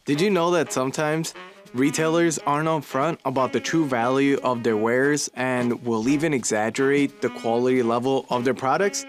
Did you know that sometimes retailers aren't upfront about the true value of their wares and will even exaggerate the quality level of their products?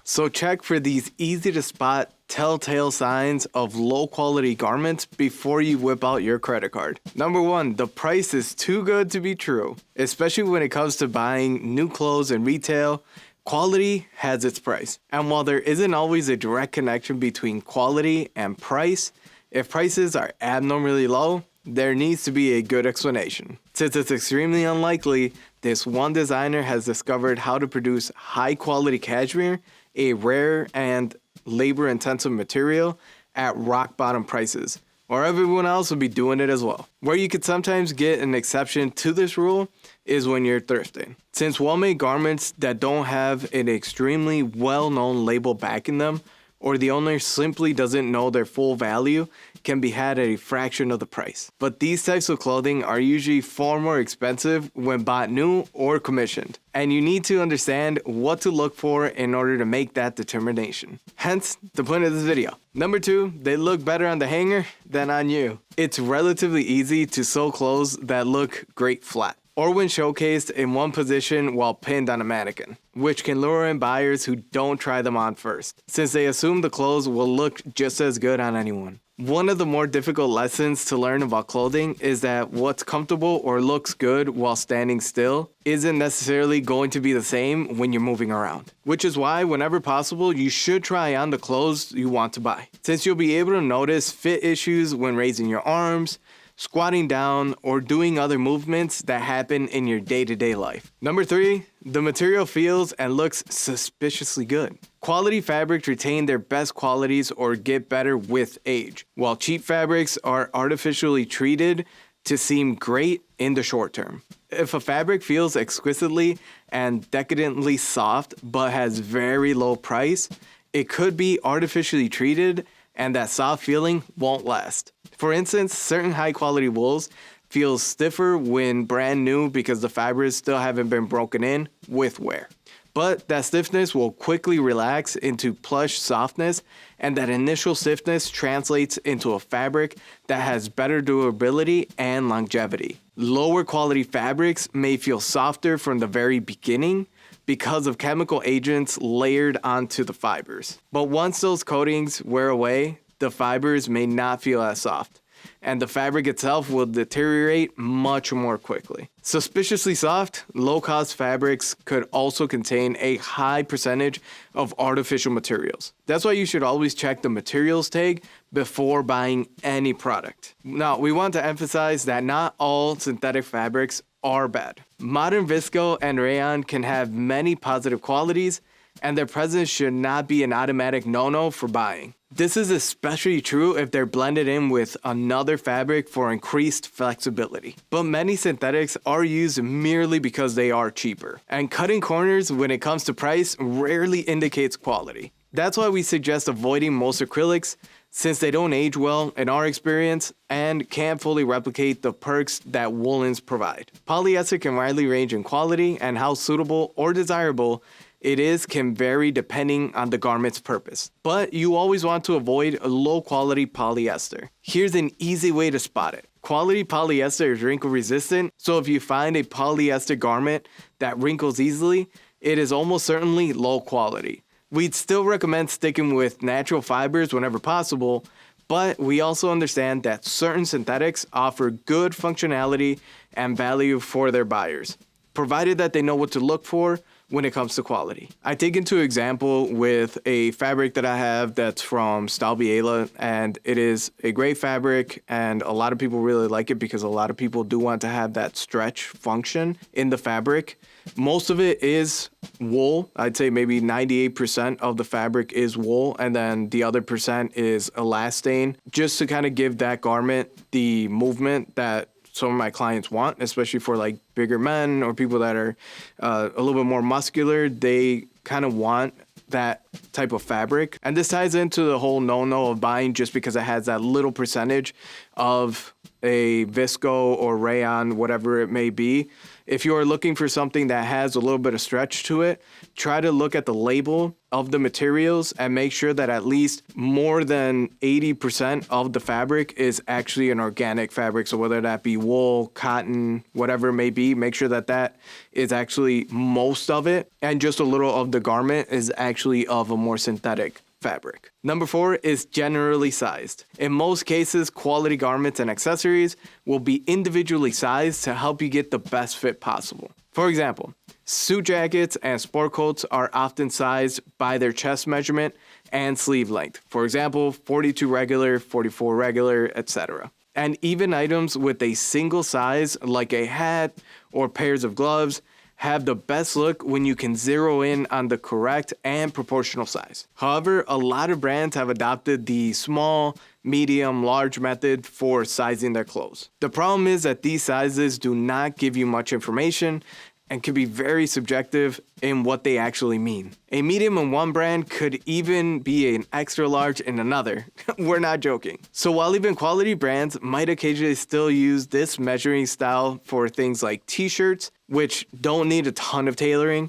So check for these easy to spot telltale signs of low quality garments before you whip out your credit card. Number 1, the price is too good to be true. Especially when it comes to buying new clothes in retail, quality has its price. And while there isn't always a direct connection between quality and price, if prices are abnormally low, there needs to be a good explanation. Since it's extremely unlikely, this one designer has discovered how to produce high quality cashmere, a rare and labor-intensive material, at rock-bottom prices, or everyone else would be doing it as well. Where you could sometimes get an exception to this rule is when you're thrifting. Since well-made garments that don't have an extremely well-known label backing them, or the owner simply doesn't know their full value, can be had at a fraction of the price. But these types of clothing are usually far more expensive when bought new or commissioned, and you need to understand what to look for in order to make that determination. Hence, the point of this video. Number 2, they look better on the hanger than on you. It's relatively easy to sew clothes that look great flat, or when showcased in one position while pinned on a mannequin, which can lure in buyers who don't try them on first, since they assume the clothes will look just as good on anyone. One of the more difficult lessons to learn about clothing is that what's comfortable or looks good while standing still isn't necessarily going to be the same when you're moving around. Which is why, whenever possible, you should try on the clothes you want to buy, since you'll be able to notice fit issues when raising your arms, squatting down, or doing other movements that happen in your day-to-day life. Number 3, the material feels and looks suspiciously good. Quality fabrics retain their best qualities or get better with age, while cheap fabrics are artificially treated to seem great in the short term. If a fabric feels exquisitely and decadently soft but has very low price, it could be artificially treated, and that soft feeling won't last. For instance, certain high quality wools feel stiffer when brand new because the fabrics still haven't been broken in with wear. But that stiffness will quickly relax into plush softness, and that initial stiffness translates into a fabric that has better durability and longevity. Lower quality fabrics may feel softer from the very beginning because of chemical agents layered onto the fibers. But once those coatings wear away, the fibers may not feel as soft, and the fabric itself will deteriorate much more quickly. Suspiciously soft, low-cost fabrics could also contain a high percentage of artificial materials. That's why you should always check the materials tag before buying any product. Now, we want to emphasize that not all synthetic fabrics are bad. Modern visco and rayon can have many positive qualities, and their presence should not be an automatic no-no for buying. This is especially true if they're blended in with another fabric for increased flexibility. But many synthetics are used merely because they are cheaper, and cutting corners when it comes to price rarely indicates quality. That's why we suggest avoiding most acrylics, since they don't age well in our experience and can't fully replicate the perks that woolens provide. Polyester can widely range in quality, and how suitable or desirable it is can vary depending on the garment's purpose. But you always want to avoid low quality polyester. Here's an easy way to spot it. Quality polyester is wrinkle resistant, so if you find a polyester garment that wrinkles easily, it is almost certainly low quality. We'd still recommend sticking with natural fibers whenever possible, but we also understand that certain synthetics offer good functionality and value for their buyers, provided that they know what to look for when it comes to quality. I take into example with a fabric that I have that's from Stalbiela, and it is a great fabric, and a lot of people really like it because a lot of people do want to have that stretch function in the fabric. Most of it is wool. I'd say maybe 98% of the fabric is wool, and then the other percent is elastane, just to kind of give that garment the movement that some of my clients want, especially for like bigger men or people that are a little bit more muscular. They kind of want that type of fabric. And this ties into the whole no-no of buying just because it has that little percentage of a visco or rayon, whatever it may be. If you are looking for something that has a little bit of stretch to it, try to look at the label of the materials and make sure that at least more than 80% of the fabric is actually an organic fabric. So whether that be wool, cotton, whatever it may be, make sure that that is actually most of it, and just a little of the garment is actually of a more synthetic fabric. Number 4 is generally sized. In most cases, quality garments and accessories will be individually sized to help you get the best fit possible. For example, suit jackets and sport coats are often sized by their chest measurement and sleeve length. For example, 42 regular, 44 regular, etc. And even items with a single size like a hat or pairs of gloves have the best look when you can zero in on the correct and proportional size. However, a lot of brands have adopted the small, medium, large method for sizing their clothes. The problem is that these sizes do not give you much information and can be very subjective in what they actually mean. A medium in one brand could even be an extra large in another. We're not joking. So while even quality brands might occasionally still use this measuring style for things like t-shirts, which don't need a ton of tailoring,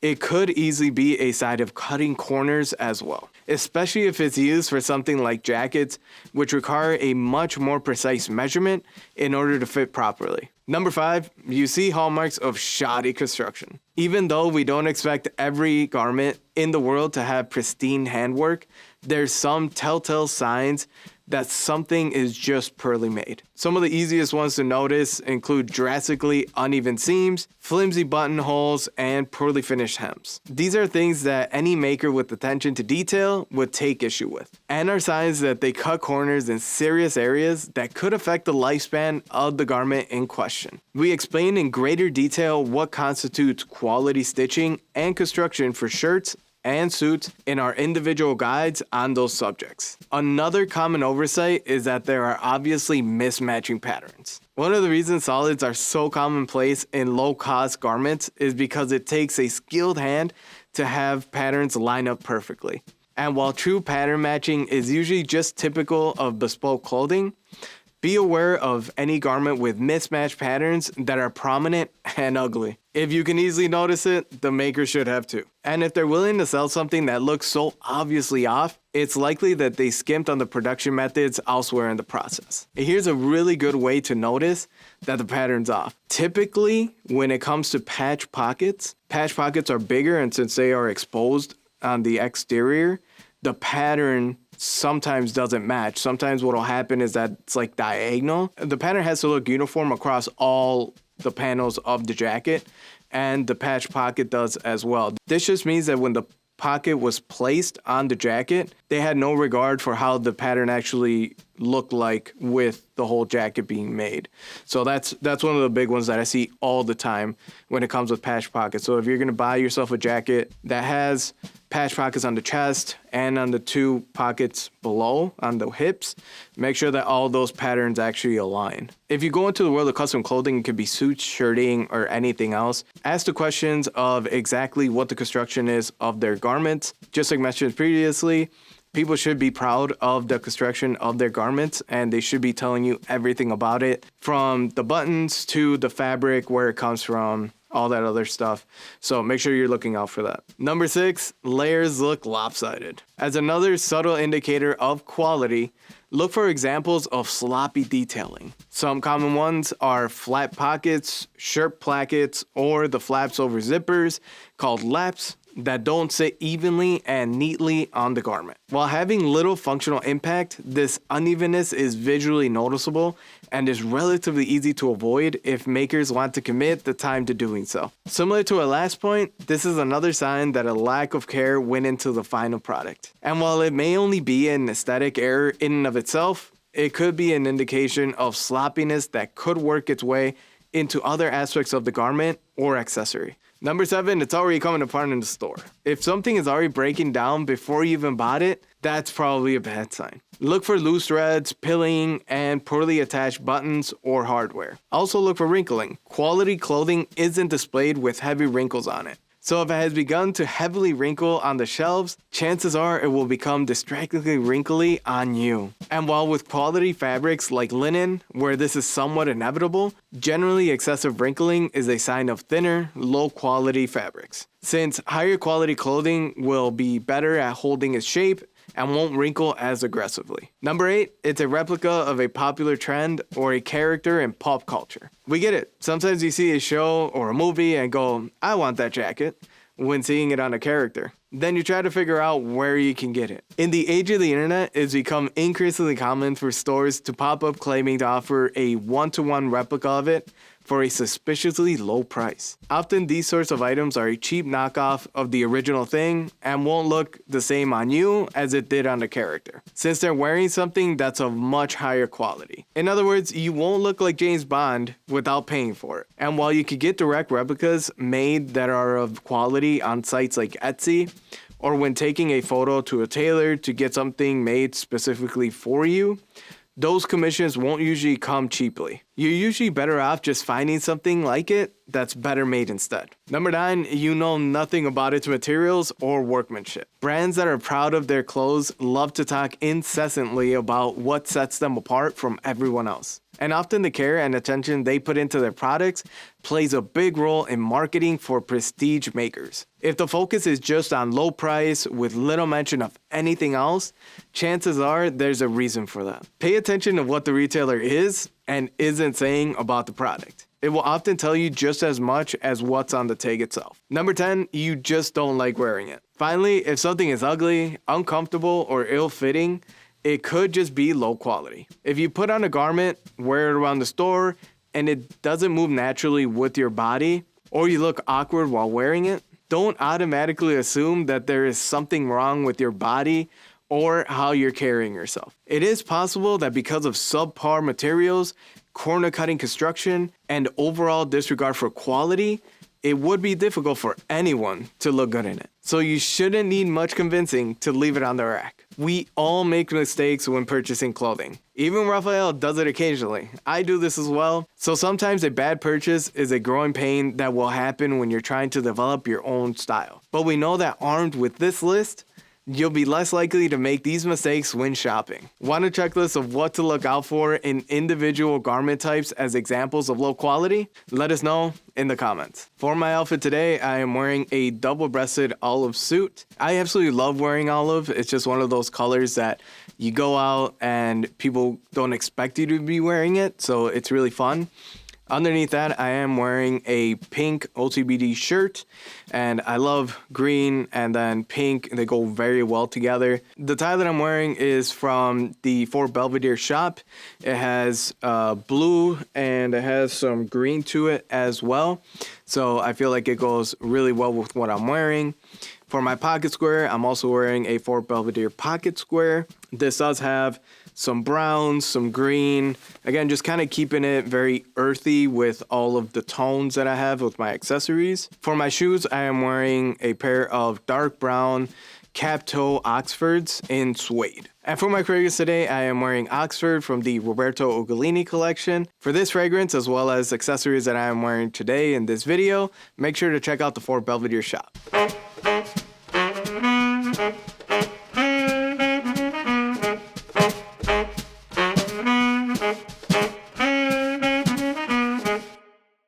it could easily be a side of cutting corners as well, especially if it's used for something like jackets, which require a much more precise measurement in order to fit properly. Number 5, you see hallmarks of shoddy construction. Even though we don't expect every garment in the world to have pristine handwork, there's some telltale signs that something is just poorly made. Some of the easiest ones to notice include drastically uneven seams, flimsy buttonholes, and poorly finished hems. These are things that any maker with attention to detail would take issue with, and are signs that they cut corners in serious areas that could affect the lifespan of the garment in question. We explain in greater detail what constitutes quality stitching and construction for shirts and suits in our individual guides on those subjects. Another common oversight is that there are obviously mismatching patterns. One of the reasons solids are so commonplace in low-cost garments is because it takes a skilled hand to have patterns line up perfectly. And while true pattern matching is usually just typical of bespoke clothing, be aware of any garment with mismatched patterns that are prominent and ugly. If you can easily notice it, the maker should have too. And if they're willing to sell something that looks so obviously off, it's likely that they skimped on the production methods elsewhere in the process. Here's a really good way to notice that the pattern's off. Typically, when it comes to patch pockets are bigger, and since they are exposed on the exterior, the pattern sometimes doesn't match. Sometimes what'll happen is that it's like diagonal. The pattern has to look uniform across all the panels of the jacket, and the patch pocket does as well. This just means that when the pocket was placed on the jacket, they had no regard for how the pattern actually looked like with the whole jacket being made. So that's one of the big ones that I see all the time when it comes with patch pockets. So if you're gonna buy yourself a jacket that has patch pockets on the chest and on the 2 pockets below on the hips, make sure that all those patterns actually align. If you go into the world of custom clothing, it could be suits, shirting, or anything else. Ask the questions of exactly what the construction is of their garments. Just like mentioned previously, people should be proud of the construction of their garments, and they should be telling you everything about it, from the buttons to the fabric, where it comes from, all that other stuff. So make sure you're looking out for that. Number 6, layers look lopsided. As another subtle indicator of quality, look for examples of sloppy detailing. Some common ones are flat pockets, shirt plackets, or the flaps over zippers called laps that don't sit evenly and neatly on the garment. While having little functional impact, this unevenness is visually noticeable and is relatively easy to avoid if makers want to commit the time to doing so. Similar to our last point, this is another sign that a lack of care went into the final product. And while it may only be an aesthetic error in and of itself, it could be an indication of sloppiness that could work its way into other aspects of the garment or accessory. Number 7, it's already coming apart in the store. If something is already breaking down before you even bought it, that's probably a bad sign. Look for loose threads, pilling, and poorly attached buttons or hardware. Also look for wrinkling. Quality clothing isn't displayed with heavy wrinkles on it. So if it has begun to heavily wrinkle on the shelves, chances are it will become distractingly wrinkly on you. And while with quality fabrics like linen, where this is somewhat inevitable, generally excessive wrinkling is a sign of thinner, low-quality fabrics, since higher quality clothing will be better at holding its shape and won't wrinkle as aggressively. Number 8, it's a replica of a popular trend or a character in pop culture. We get it. Sometimes you see a show or a movie and go, I want that jacket, when seeing it on a character. Then you try to figure out where you can get it. In the age of the internet, it's become increasingly common for stores to pop up claiming to offer a one-to-one replica of it for a suspiciously low price. Often these sorts of items are a cheap knockoff of the original thing and won't look the same on you as it did on the character, since they're wearing something that's of much higher quality. In other words, you won't look like James Bond without paying for it. And while you could get direct replicas made that are of quality on sites like Etsy, or when taking a photo to a tailor to get something made specifically for you, those commissions won't usually come cheaply. You're usually better off just finding something like it that's better made instead. Number 9, you know nothing about its materials or workmanship. Brands that are proud of their clothes love to talk incessantly about what sets them apart from everyone else. And often the care and attention they put into their products plays a big role in marketing for prestige makers. If the focus is just on low price with little mention of anything else, chances are there's a reason for that. Pay attention to what the retailer is and isn't saying about the product. It will often tell you just as much as what's on the tag itself. Number 10, you just don't like wearing it. Finally, if something is ugly, uncomfortable, or ill-fitting, it could just be low quality. If you put on a garment, wear it around the store, and it doesn't move naturally with your body, or you look awkward while wearing it, don't automatically assume that there is something wrong with your body or how you're carrying yourself. It is possible that because of subpar materials, corner-cutting construction, and overall disregard for quality, it would be difficult for anyone to look good in it. So you shouldn't need much convincing to leave it on the rack. We all make mistakes when purchasing clothing. Even Raphael does it occasionally. I do this as well. So sometimes a bad purchase is a growing pain that will happen when you're trying to develop your own style. But we know that armed with this list, you'll be less likely to make these mistakes when shopping. Want a checklist of what to look out for in individual garment types as examples of low quality? Let us know in the comments. For my outfit today, I am wearing a double-breasted olive suit. I absolutely love wearing olive. It's just one of those colors that you go out and people don't expect you to be wearing it, so it's really fun. Underneath that, I am wearing a pink OTBD shirt, and I love green and then pink. They go very well together. The tie that I'm wearing is from the Fort Belvedere shop. It has blue and it has some green to it as well. So I feel like it goes really well with what I'm wearing. For my pocket square, I'm also wearing a Fort Belvedere pocket square. This does have some browns, some green. Again, just kind of keeping it very earthy with all of the tones that I have with my accessories. For my shoes, I am wearing a pair of dark brown cap toe Oxfords in suede. And for my fragrance today, I am wearing Oxford from the Roberto Ugolini collection. For this fragrance, as well as accessories that I am wearing today in this video, make sure to check out the Fort Belvedere shop.